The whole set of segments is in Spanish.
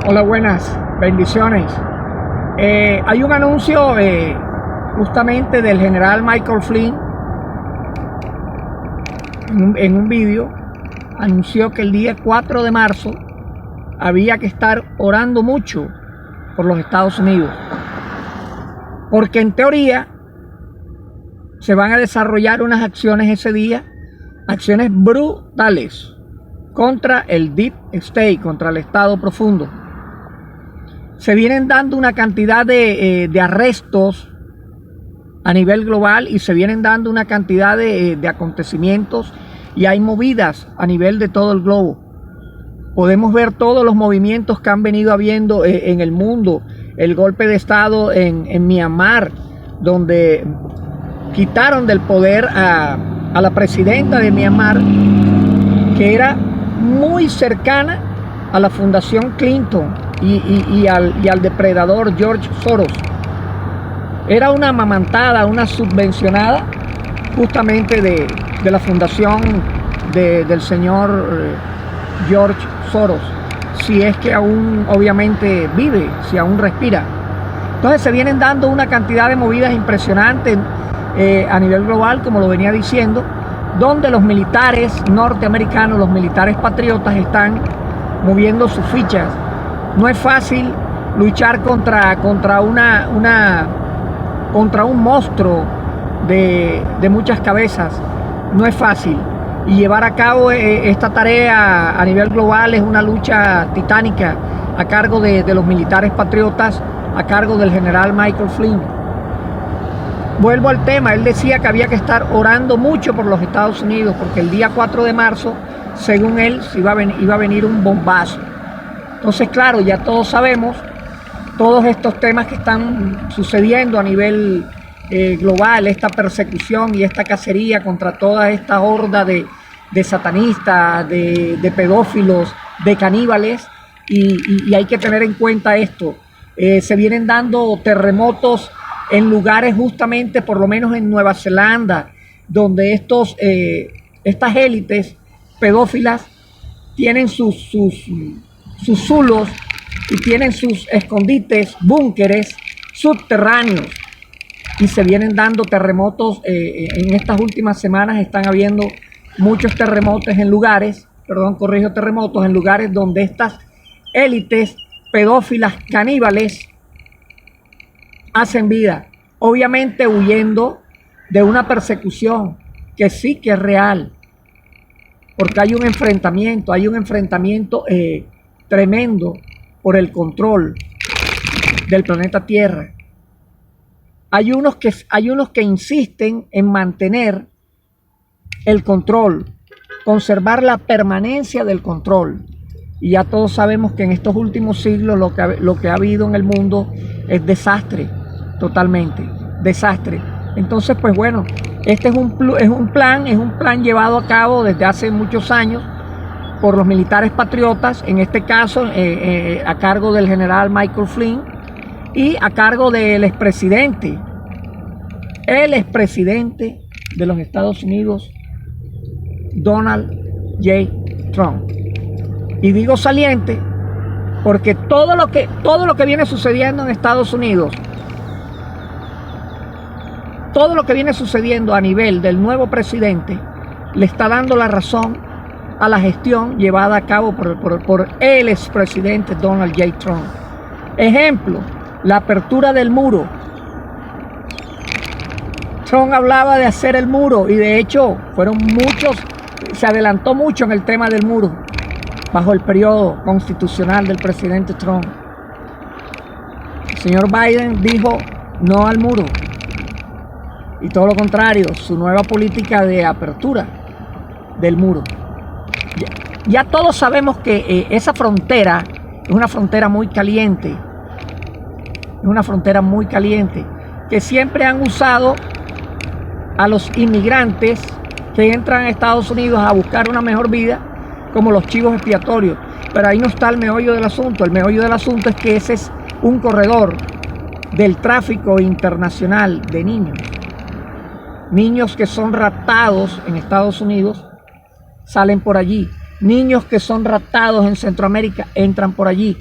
Hola, buenas, bendiciones. Hay un anuncio justamente del general Michael Flynn en un vídeo. Anunció que el día 4 de marzo había que estar orando mucho por los Estados Unidos, porque en teoría se van a desarrollar unas acciones ese día, acciones brutales contra el Deep State, contra el Estado profundo. Se vienen dando una cantidad de arrestos a nivel global y se vienen dando una cantidad de acontecimientos, y hay movidas a nivel de todo el globo. Podemos ver todos los movimientos que han venido habiendo en el mundo. El golpe de estado en Myanmar, donde quitaron del poder a la presidenta de Myanmar, que era muy cercana a la Fundación Clinton y al depredador George Soros. Era una amamantada, una subvencionada justamente de la fundación del señor George Soros, si es que aún obviamente vive, si aún respira. Entonces se vienen dando una cantidad de movidas impresionantes a nivel global, como lo venía diciendo, donde los militares norteamericanos, los militares patriotas, están moviendo sus fichas. No es fácil luchar contra un monstruo de muchas cabezas. No es fácil. Y llevar a cabo esta tarea a nivel global es una lucha titánica a cargo de los militares patriotas, a cargo del general Michael Flynn. Vuelvo al tema. Él decía que había que estar orando mucho por los Estados Unidos, porque el día 4 de marzo, según él, iba a venir un bombazo. Entonces, claro, ya todos sabemos todos estos temas que están sucediendo a nivel global, esta persecución y esta cacería contra toda esta horda de satanistas, de pedófilos, de caníbales, y hay que tener en cuenta esto. Se vienen dando terremotos en lugares justamente, por lo menos en Nueva Zelanda, donde estas élites pedófilas tienen sus zulos y tienen sus escondites, búnkeres subterráneos, y se vienen dando terremotos. En estas últimas semanas están habiendo muchos terremotos en lugares, terremotos en lugares donde estas élites pedófilas caníbales hacen vida, obviamente huyendo de una persecución que sí que es real, porque hay un enfrentamiento tremendo por el control del planeta Tierra. Hay unos que insisten en mantener el control, conservar la permanencia del control. Y ya todos sabemos que en estos últimos siglos lo que ha habido en el mundo es desastre, totalmente, desastre. Entonces, pues bueno, este es un plan llevado a cabo desde hace muchos años por los militares patriotas, en este caso a cargo del general Michael Flynn y a cargo del expresidente de los Estados Unidos, Donald J. Trump. Y digo saliente porque todo lo que viene sucediendo en Estados Unidos, todo lo que viene sucediendo a nivel del nuevo presidente, le está dando la razón a la gestión llevada a cabo por el expresidente Donald J. Trump. Ejemplo, la apertura del muro. Trump hablaba de hacer el muro, y de hecho se adelantó mucho en el tema del muro bajo el periodo constitucional del presidente Trump. El señor Biden dijo no al muro, y todo lo contrario, su nueva política de apertura del muro. Ya todos sabemos que esa frontera es una frontera muy caliente, que siempre han usado a los inmigrantes que entran a Estados Unidos a buscar una mejor vida como los chivos expiatorios. Pero ahí no está el meollo del asunto. El meollo del asunto es que ese es un corredor del tráfico internacional de niños. Niños que son raptados en Estados Unidos salen por allí. Niños que son raptados en Centroamérica entran por allí.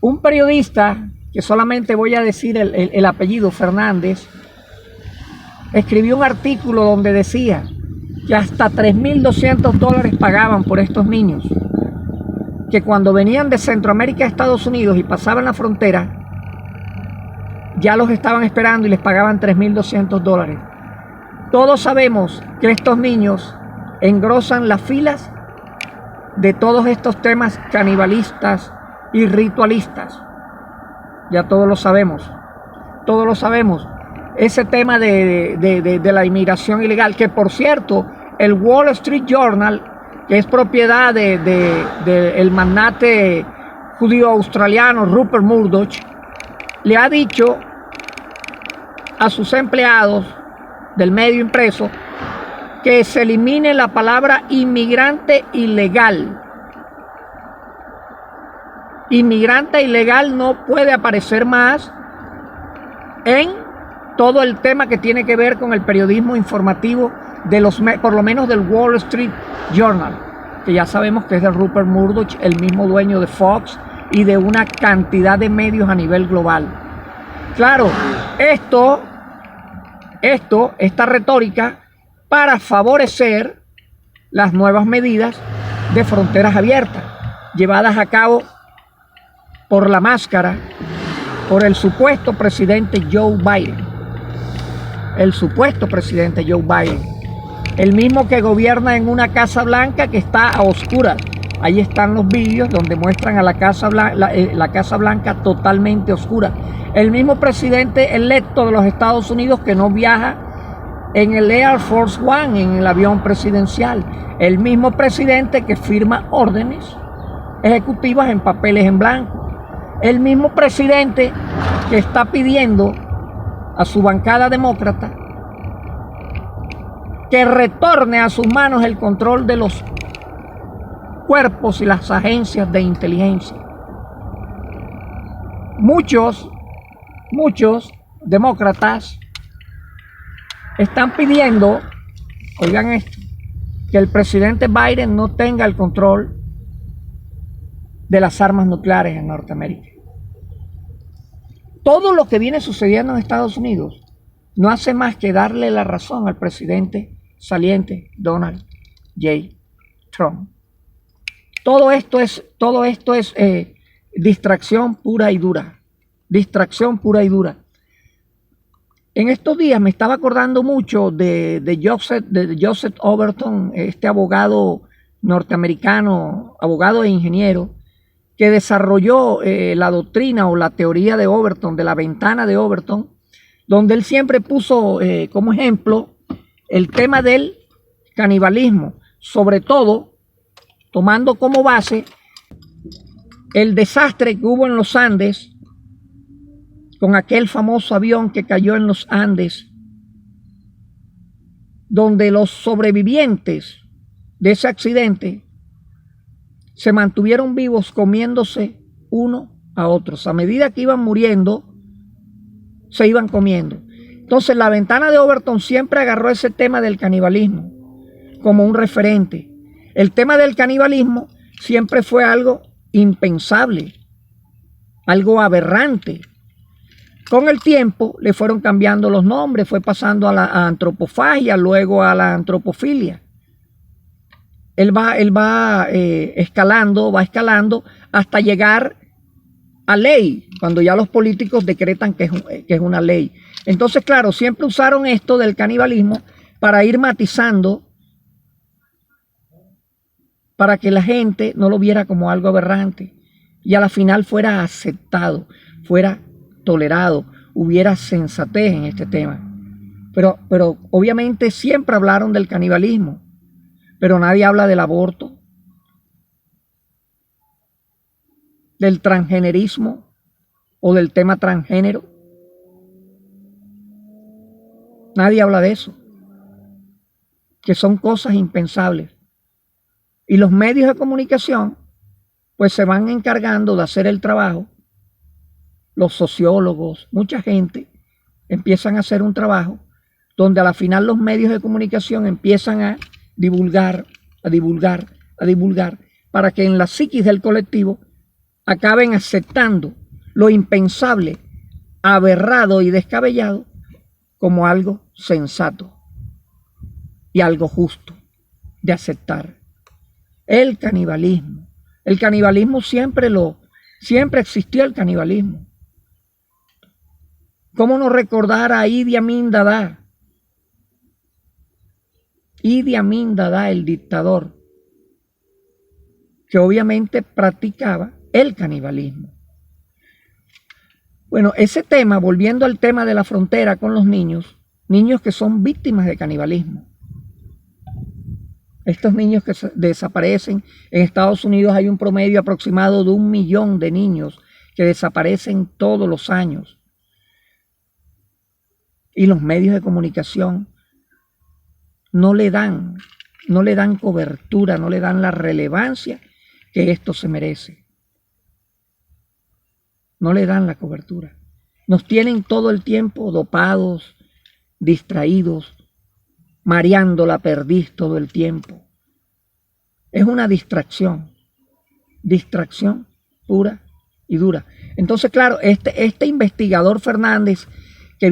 Un periodista, que solamente voy a decir el apellido, Fernández, escribió un artículo donde decía que hasta $3.200 pagaban por estos niños, que cuando venían de Centroamérica a Estados Unidos y pasaban la frontera, ya los estaban esperando y les pagaban $3.200. Todos sabemos que estos niños engrosan las filas de todos estos temas canibalistas y ritualistas. Ya todos lo sabemos, todos lo sabemos. Ese tema de la inmigración ilegal, que por cierto, el Wall Street Journal, que es propiedad del magnate judío australiano Rupert Murdoch, le ha dicho a sus empleados del medio impreso que se elimine la palabra inmigrante ilegal. Inmigrante ilegal no puede aparecer más en todo el tema que tiene que ver con el periodismo informativo de por lo menos del Wall Street Journal, que ya sabemos que es de Rupert Murdoch, el mismo dueño de Fox y de una cantidad de medios a nivel global. Claro, esta retórica para favorecer las nuevas medidas de fronteras abiertas llevadas a cabo por la máscara, por el supuesto presidente Joe Biden. El supuesto presidente Joe Biden, el mismo que gobierna en una Casa Blanca que está a oscuras. Ahí están los vídeos donde muestran a la Casa Blanca totalmente oscura. El mismo presidente electo de los Estados Unidos que no viaja en el Air Force One, en el avión presidencial. El mismo presidente que firma órdenes ejecutivas en papeles en blanco. El mismo presidente que está pidiendo a su bancada demócrata que retorne a sus manos el control de los cuerpos y las agencias de inteligencia. Muchos demócratas están pidiendo, oigan esto, que el presidente Biden no tenga el control de las armas nucleares en Norteamérica. Todo lo que viene sucediendo en Estados Unidos no hace más que darle la razón al presidente saliente Donald J. Trump. Todo esto es distracción pura y dura. Distracción pura y dura. En estos días me estaba acordando mucho de Joseph Overton, este abogado norteamericano, abogado e ingeniero, que desarrolló la doctrina o la teoría de Overton, de la ventana de Overton, donde él siempre puso como ejemplo el tema del canibalismo, sobre todo tomando como base el desastre que hubo en los Andes con aquel famoso avión que cayó en los Andes, donde los sobrevivientes de ese accidente se mantuvieron vivos comiéndose uno a otros. A medida que iban muriendo, se iban comiendo. Entonces la ventana de Overton siempre agarró ese tema del canibalismo como un referente. El tema del canibalismo siempre fue algo impensable, algo aberrante. Con el tiempo le fueron cambiando los nombres, fue pasando a la antropofagia, luego a la antropofilia. Él va escalando hasta llegar a ley, cuando ya los políticos decretan que es una ley. Entonces, claro, siempre usaron esto del canibalismo para ir matizando, para que la gente no lo viera como algo aberrante y a la final fuera aceptado, fuera tolerado, hubiera sensatez en este tema. Pero obviamente siempre hablaron del canibalismo, pero nadie habla del aborto, del transgenerismo o del tema transgénero. Nadie habla de eso, que son cosas impensables. Y los medios de comunicación pues se van encargando de hacer el trabajo. Los sociólogos, mucha gente empiezan a hacer un trabajo donde a la final los medios de comunicación empiezan a divulgar, para que en la psiquis del colectivo acaben aceptando lo impensable, aberrado y descabellado como algo sensato y algo justo de aceptar. El canibalismo. El canibalismo siempre existió el canibalismo. ¿Cómo no recordar a Idi Amin Dada? Idi Amin Dada, el dictador, que obviamente practicaba el canibalismo. Bueno, ese tema, volviendo al tema de la frontera con los niños que son víctimas de canibalismo. Estos niños que desaparecen, en Estados Unidos hay un promedio aproximado de 1 millón de niños que desaparecen todos los años. Y los medios de comunicación no le dan cobertura, no le dan la relevancia que esto se merece. No le dan la cobertura. Nos tienen todo el tiempo dopados, distraídos, mareando la perdiz todo el tiempo. Es una distracción pura y dura. Entonces, claro, este investigador Fernández, que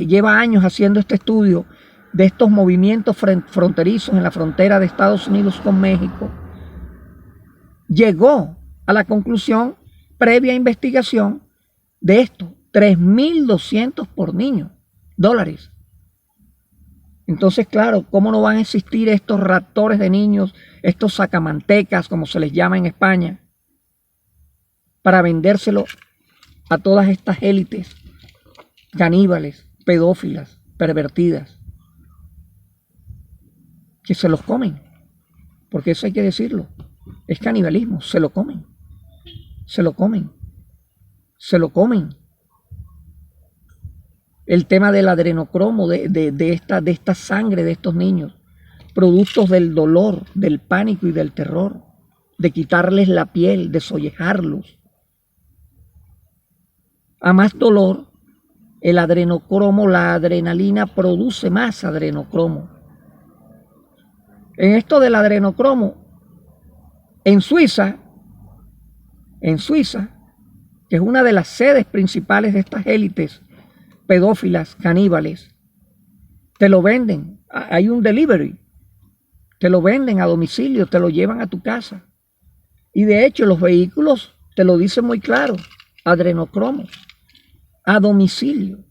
lleva años haciendo este estudio de estos movimientos fronterizos en la frontera de Estados Unidos con México, llegó a la conclusión, previa investigación, de esto, $3.200 por niño, dólares. Entonces, claro, ¿cómo no van a existir estos raptores de niños, estos sacamantecas, como se les llama en España, para vendérselo a todas estas élites caníbales, pedófilas, pervertidas, que se los comen? Porque eso hay que decirlo, es canibalismo, se lo comen. El tema del adrenocromo, de esta sangre de estos niños, productos del dolor, del pánico y del terror, de quitarles la piel, de sollejarlos. A más dolor, el adrenocromo, la adrenalina produce más adrenocromo. En esto del adrenocromo, en Suiza, que es una de las sedes principales de estas élites pedófilas, caníbales, te lo venden, hay un delivery, te lo venden a domicilio, te lo llevan a tu casa. Y de hecho los vehículos te lo dicen muy claro, adrenocromo, a domicilio.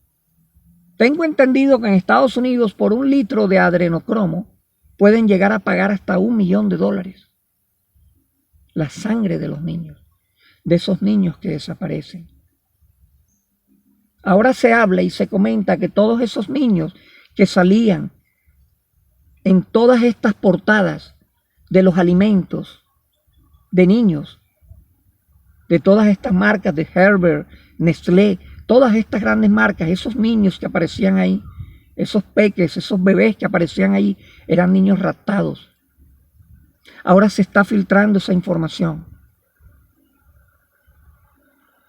Tengo entendido que en Estados Unidos por 1 litro de adrenocromo pueden llegar a pagar hasta $1 millón. La sangre de los niños, de esos niños que desaparecen. Ahora se habla y se comenta que todos esos niños que salían en todas estas portadas de los alimentos de niños, de todas estas marcas de Herbert, Nestlé, todas estas grandes marcas, esos niños que aparecían ahí, esos peques, esos bebés que aparecían ahí, eran niños raptados. Ahora se está filtrando esa información.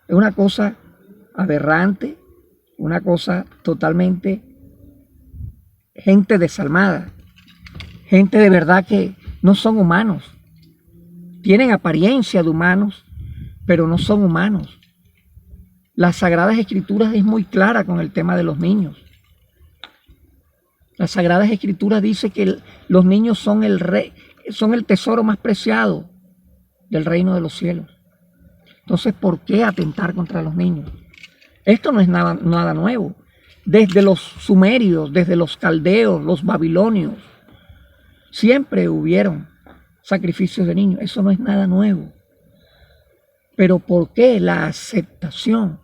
Es una cosa aberrante, una cosa totalmente, gente desalmada, gente de verdad que no son humanos, tienen apariencia de humanos, pero no son humanos. Las Sagradas Escrituras es muy clara con el tema de los niños. Las Sagradas Escrituras dice que los niños son el tesoro más preciado del reino de los cielos. Entonces, ¿por qué atentar contra los niños? Esto no es nada nuevo. Desde los sumerios, desde los caldeos, los babilonios, siempre hubieron sacrificios de niños. Eso no es nada nuevo. Pero ¿por qué la aceptación?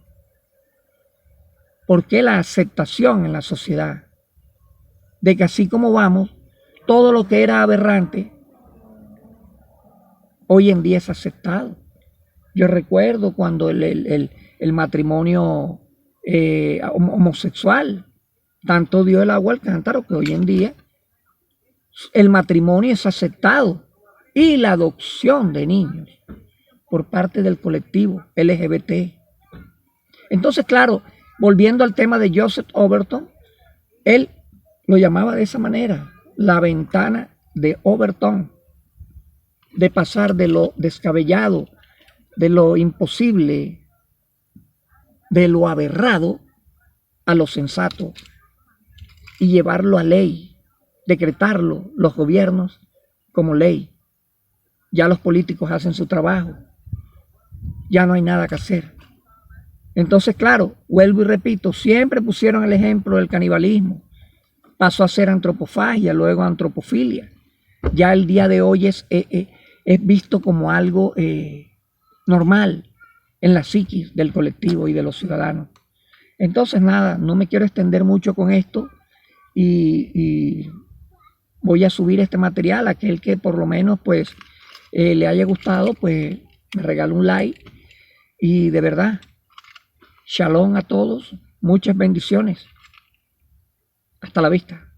¿Por qué la aceptación en la sociedad? De que así como vamos, todo lo que era aberrante, hoy en día es aceptado. Yo recuerdo cuando el matrimonio homosexual tanto dio el agua al cántaro que hoy en día el matrimonio es aceptado y la adopción de niños por parte del colectivo LGBT. Entonces, claro, volviendo al tema de Joseph Overton, él lo llamaba de esa manera, la ventana de Overton, de pasar de lo descabellado de lo imposible, de lo aberrado a lo sensato y llevarlo a ley, decretarlo los gobiernos como ley. Ya los políticos hacen su trabajo, ya no hay nada que hacer. Entonces, claro, vuelvo y repito, siempre pusieron el ejemplo del canibalismo, pasó a ser antropofagia, luego antropofilia. Ya el día de hoy es visto como algo normal en la psiquis del colectivo y de los ciudadanos. Entonces, nada, no me quiero extender mucho con esto y voy a subir este material. Aquel que por lo menos pues le haya gustado, pues me regala un like. Y de verdad, shalom a todos, muchas bendiciones. Hasta la vista.